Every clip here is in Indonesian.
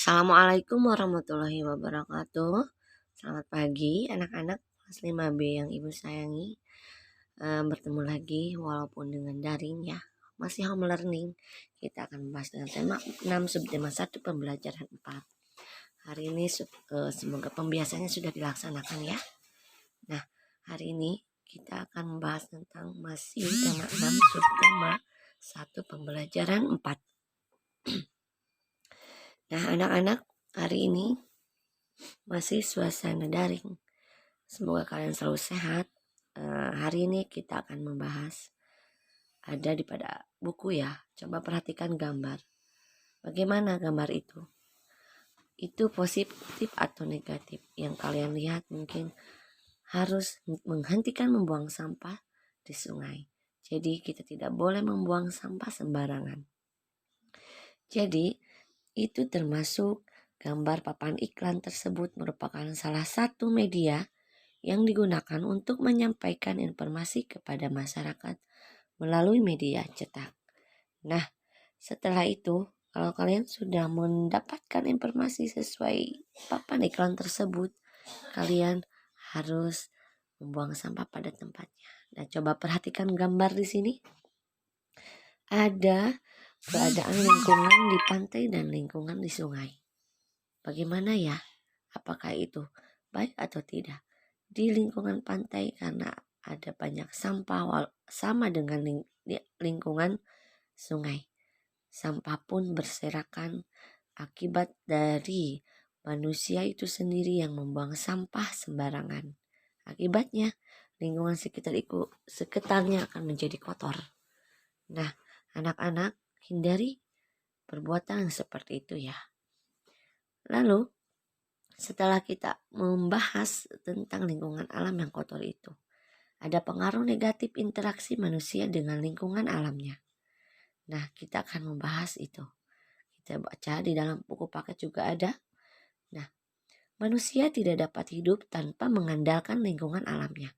Assalamualaikum warahmatullahi wabarakatuh. Selamat pagi anak-anak kelas 5B yang ibu sayangi. Bertemu lagi walaupun dengan daring ya. Masih home learning. Kita akan membahas dengan tema 6 subtema 1 pembelajaran 4. Hari ini semoga pembiasannya sudah dilaksanakan ya. Nah, hari ini kita akan membahas tentang masih tema 6 subtema 1 pembelajaran 4. Nah, anak-anak, hari ini masih suasana daring. Semoga kalian selalu sehat. Hari ini kita akan membahas ada pada buku ya. Coba perhatikan gambar. Bagaimana gambar itu? Itu positif atau negatif? Yang kalian lihat mungkin harus menghentikan membuang sampah di sungai. Jadi kita tidak boleh membuang sampah sembarangan. Jadi itu termasuk gambar papan iklan tersebut merupakan salah satu media yang digunakan untuk menyampaikan informasi kepada masyarakat melalui media cetak. Nah, setelah itu, kalau kalian sudah mendapatkan informasi sesuai papan iklan tersebut, kalian harus membuang sampah pada tempatnya. Nah, coba perhatikan gambar di sini. Ada keadaan lingkungan di pantai dan lingkungan di sungai. Bagaimana ya? Apakah itu baik atau tidak? Di lingkungan pantai karena ada banyak sampah sama dengan lingkungan sungai. Sampah pun berserakan akibat dari manusia itu sendiri yang membuang sampah sembarangan. Akibatnya lingkungan sekitarnya akan menjadi kotor. Nah, anak-anak hindari perbuatan seperti itu ya. Lalu setelah kita membahas tentang lingkungan alam yang kotor itu, ada pengaruh negatif interaksi manusia dengan lingkungan alamnya. Nah, kita akan membahas itu. Kita baca di dalam buku paket juga ada. Nah, manusia tidak dapat hidup tanpa mengandalkan lingkungan alamnya.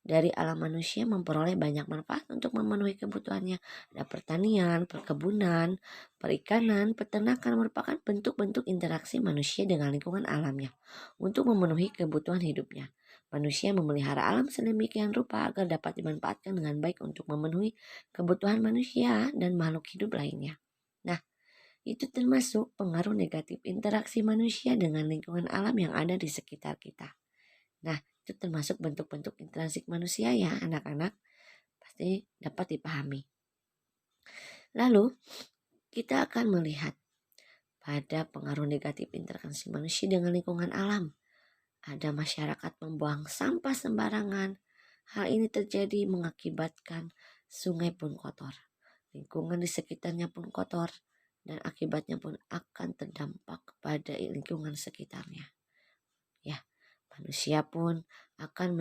Dari alam manusia memperoleh banyak manfaat untuk memenuhi kebutuhannya. Ada pertanian, perkebunan, perikanan, peternakan merupakan bentuk-bentuk interaksi manusia dengan lingkungan alamnya untuk memenuhi kebutuhan hidupnya. Manusia memelihara alam sedemikian rupa agar dapat dimanfaatkan dengan baik untuk memenuhi kebutuhan manusia dan makhluk hidup lainnya. Nah, itu termasuk pengaruh negatif interaksi manusia dengan lingkungan alam yang ada di sekitar kita. Nah, itu termasuk bentuk-bentuk interaksi manusia ya anak-anak. Pasti dapat dipahami. Lalu, kita akan melihat pada pengaruh negatif interaksi manusia dengan lingkungan alam. Ada masyarakat membuang sampah sembarangan. Hal ini terjadi mengakibatkan sungai pun kotor. Lingkungan di sekitarnya pun kotor. Dan akibatnya pun akan terdampak pada lingkungan sekitarnya. Ya, manusia pun akan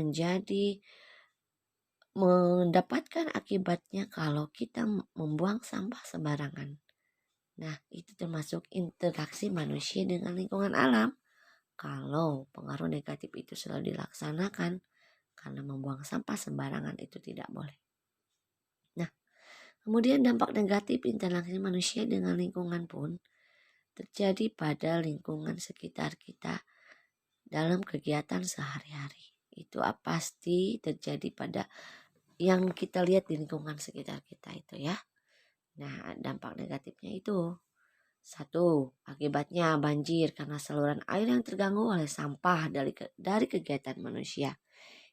mendapatkan akibatnya kalau kita membuang sampah sembarangan. Nah, itu termasuk interaksi manusia dengan lingkungan alam. Kalau pengaruh negatif itu selalu dilaksanakan, karena membuang sampah sembarangan itu tidak boleh. Nah, kemudian dampak negatif interaksi manusia dengan lingkungan pun terjadi pada lingkungan sekitar kita dalam kegiatan sehari-hari. Itu pasti terjadi pada yang kita lihat di lingkungan sekitar kita itu ya. Nah, dampak negatifnya itu. 1. Akibatnya banjir karena saluran air yang terganggu oleh sampah dari kegiatan manusia.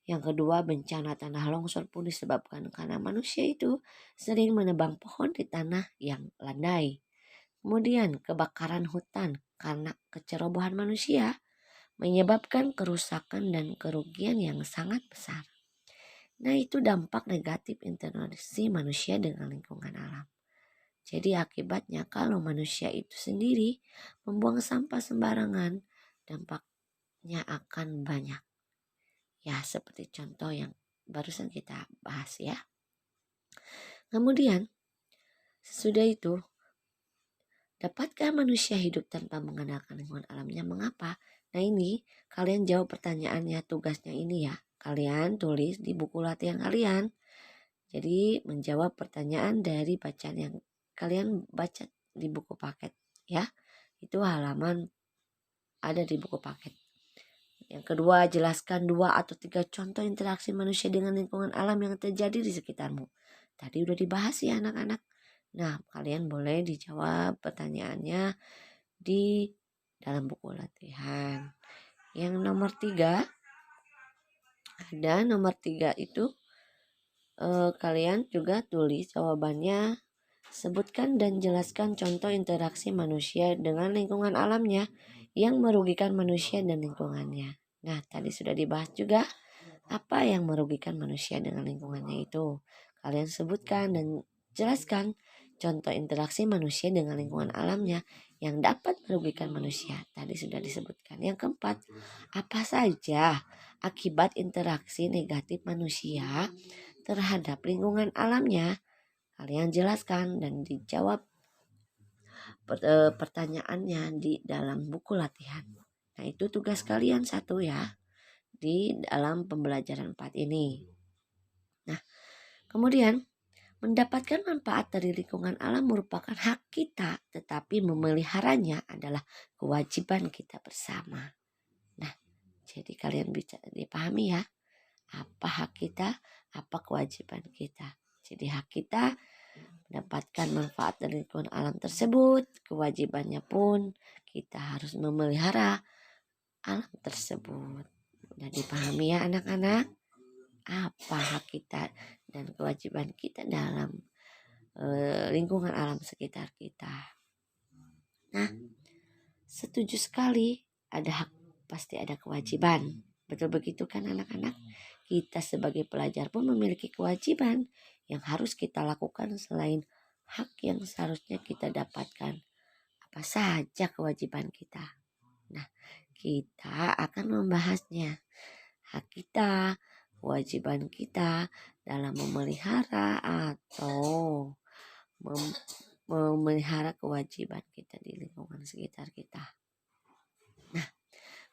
Yang kedua, bencana tanah longsor pun disebabkan karena manusia itu sering menebang pohon di tanah yang landai. Kemudian kebakaran hutan karena kecerobohan manusia menyebabkan kerusakan dan kerugian yang sangat besar. Nah, itu dampak negatif interaksi manusia dengan lingkungan alam. Jadi akibatnya kalau manusia itu sendiri membuang sampah sembarangan, dampaknya akan banyak. Ya, seperti contoh yang barusan kita bahas ya. Kemudian, sesudah itu, dapatkah manusia hidup tanpa mengandalkan lingkungan alamnya? Mengapa? Nah, ini kalian jawab pertanyaannya, tugasnya ini ya. Kalian tulis di buku latihan kalian. Jadi menjawab pertanyaan dari bacaan yang kalian baca di buku paket ya. Itu halaman ada di buku paket. Yang kedua, jelaskan 2 atau 3 contoh interaksi manusia dengan lingkungan alam yang terjadi di sekitarmu. Tadi udah dibahas ya anak-anak. Nah, kalian boleh dijawab pertanyaannya di dalam buku latihan. Yang nomor 3, ada nomor 3 itu kalian juga tulis jawabannya. Sebutkan dan jelaskan contoh interaksi manusia dengan lingkungan alamnya yang merugikan manusia dan lingkungannya. Nah, tadi sudah dibahas juga apa yang merugikan manusia dengan lingkungannya itu. Kalian sebutkan dan jelaskan contoh interaksi manusia dengan lingkungan alamnya yang dapat merugikan manusia. Tadi sudah disebutkan. Yang keempat, apa saja akibat interaksi negatif manusia terhadap lingkungan alamnya? Kalian jelaskan dan dijawab pertanyaannya di dalam buku latihan. Nah, itu tugas kalian 1 ya di dalam pembelajaran 4 ini. Nah, kemudian mendapatkan manfaat dari lingkungan alam merupakan hak kita, tetapi memeliharanya adalah kewajiban kita bersama. Nah, jadi kalian bisa dipahami ya, apa hak kita, apa kewajiban kita. Jadi hak kita mendapatkan manfaat dari lingkungan alam tersebut, kewajibannya pun kita harus memelihara alam tersebut. Udah dipahami ya anak-anak? Apa hak kita dan kewajiban kita dalam lingkungan alam sekitar kita. Nah, setuju sekali, ada hak pasti ada kewajiban. Betul begitu kan anak-anak? Kita sebagai pelajar pun memiliki kewajiban yang harus kita lakukan selain hak yang seharusnya kita dapatkan. Apa saja kewajiban kita? Nah, kita akan membahasnya. Hak kita, kewajiban kita dalam memelihara atau memelihara kewajiban kita di lingkungan sekitar kita. Nah,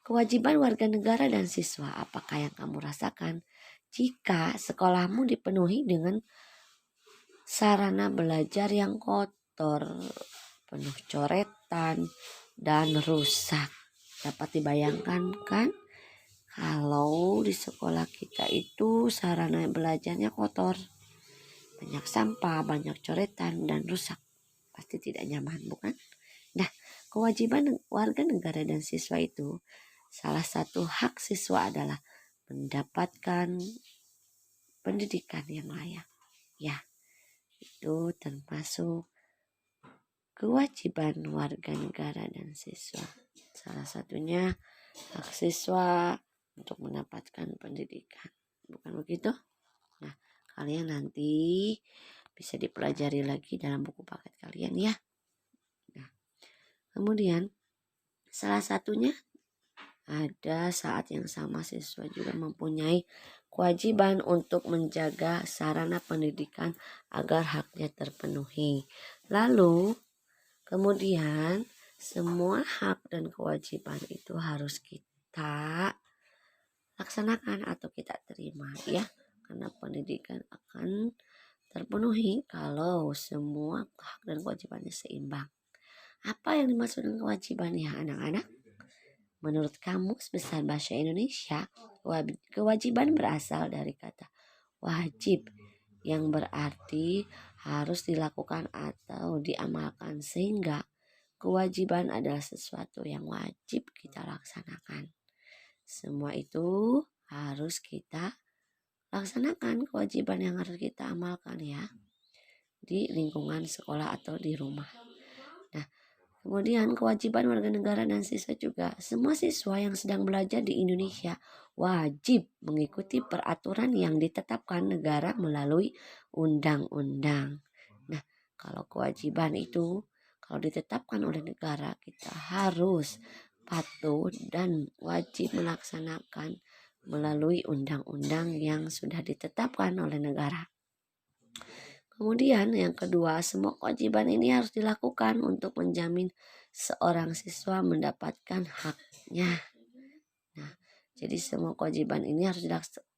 kewajiban warga negara dan siswa, apakah yang kamu rasakan jika sekolahmu dipenuhi dengan sarana belajar yang kotor, penuh coretan, dan rusak? Dapat dibayangkan kan? Kalau di sekolah kita itu sarana belajarnya kotor, banyak sampah, banyak coretan, dan rusak. Pasti tidak nyaman, bukan? Nah, kewajiban warga negara dan siswa itu, salah satu hak siswa adalah mendapatkan pendidikan yang layak. Ya, itu termasuk kewajiban warga negara dan siswa. Salah satunya hak siswa untuk mendapatkan pendidikan. Bukan begitu? Nah, kalian nanti bisa dipelajari lagi dalam buku paket kalian ya. Nah, kemudian salah satunya ada saat yang sama siswa juga mempunyai kewajiban untuk menjaga sarana pendidikan agar haknya terpenuhi. Lalu kemudian semua hak dan kewajiban itu harus kita laksanakan atau kita terima ya. Karena pendidikan akan terpenuhi kalau semua hak dan kewajibannya seimbang. Apa yang dimaksud dengan kewajiban ya anak-anak? Menurut Kamus Besar Bahasa Indonesia, kewajiban berasal dari kata wajib yang berarti harus dilakukan atau diamalkan, sehingga kewajiban adalah sesuatu yang wajib kita laksanakan. Semua itu harus kita laksanakan, kewajiban yang harus kita amalkan ya di lingkungan sekolah atau di rumah. Nah, kemudian kewajiban warga negara dan siswa juga. Semua siswa yang sedang belajar di Indonesia wajib mengikuti peraturan yang ditetapkan negara melalui undang-undang. Nah, kalau kewajiban itu kalau ditetapkan oleh negara, kita harus patuh dan wajib melaksanakan melalui undang-undang yang sudah ditetapkan oleh negara. Kemudian yang kedua, semua kewajiban ini harus dilakukan untuk menjamin seorang siswa mendapatkan haknya. Nah, jadi semua kewajiban ini harus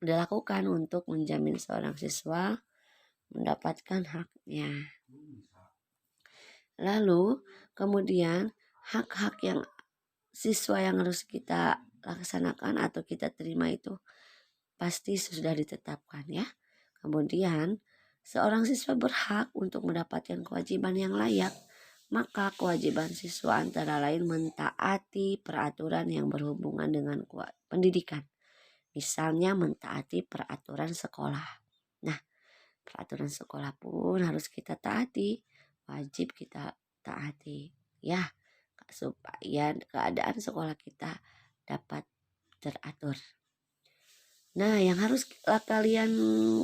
dilakukan untuk menjamin seorang siswa mendapatkan haknya. Lalu kemudian hak-hak yang siswa yang harus kita laksanakan atau kita terima itu pasti sudah ditetapkan ya. Kemudian, seorang siswa berhak untuk mendapatkan kewajiban yang layak. Maka kewajiban siswa antara lain mentaati peraturan yang berhubungan dengan pendidikan. Misalnya mentaati peraturan sekolah. Nah, peraturan sekolah pun harus kita taati. Wajib kita taati. Ya, supaya keadaan sekolah kita dapat teratur. Nah, yang harus kalian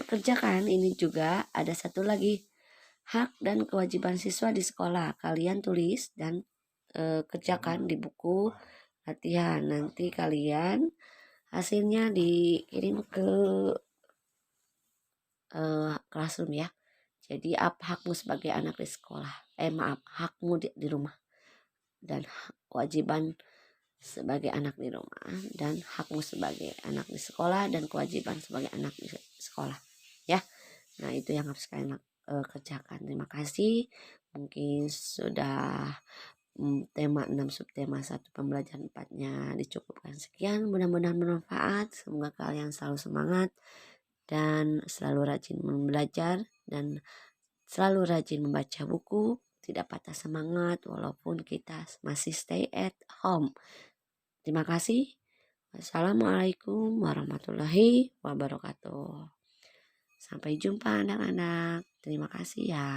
kerjakan ini juga ada satu lagi. Hak dan kewajiban siswa di sekolah. Kalian tulis dan kerjakan di buku latihan. Nanti kalian hasilnya dikirim ke classroom ya. Jadi hakmu sebagai anak di sekolah. Hakmu di rumah. Dan kewajiban sebagai anak di rumah. Dan hakmu sebagai anak di sekolah. Dan kewajiban sebagai anak di sekolah. Ya. Nah, itu yang harus kalian kerjakan. Terima kasih. Mungkin sudah tema 6 subtema 1 pembelajaran 4-nya dicukupkan sekian. Mudah-mudahan bermanfaat. Semoga kalian selalu semangat dan selalu rajin belajar dan selalu rajin membaca buku. Tidak patah semangat walaupun kita masih stay at home. Terima kasih. Wassalamualaikum warahmatullahi wabarakatuh. Sampai jumpa anak-anak. Terima kasih ya.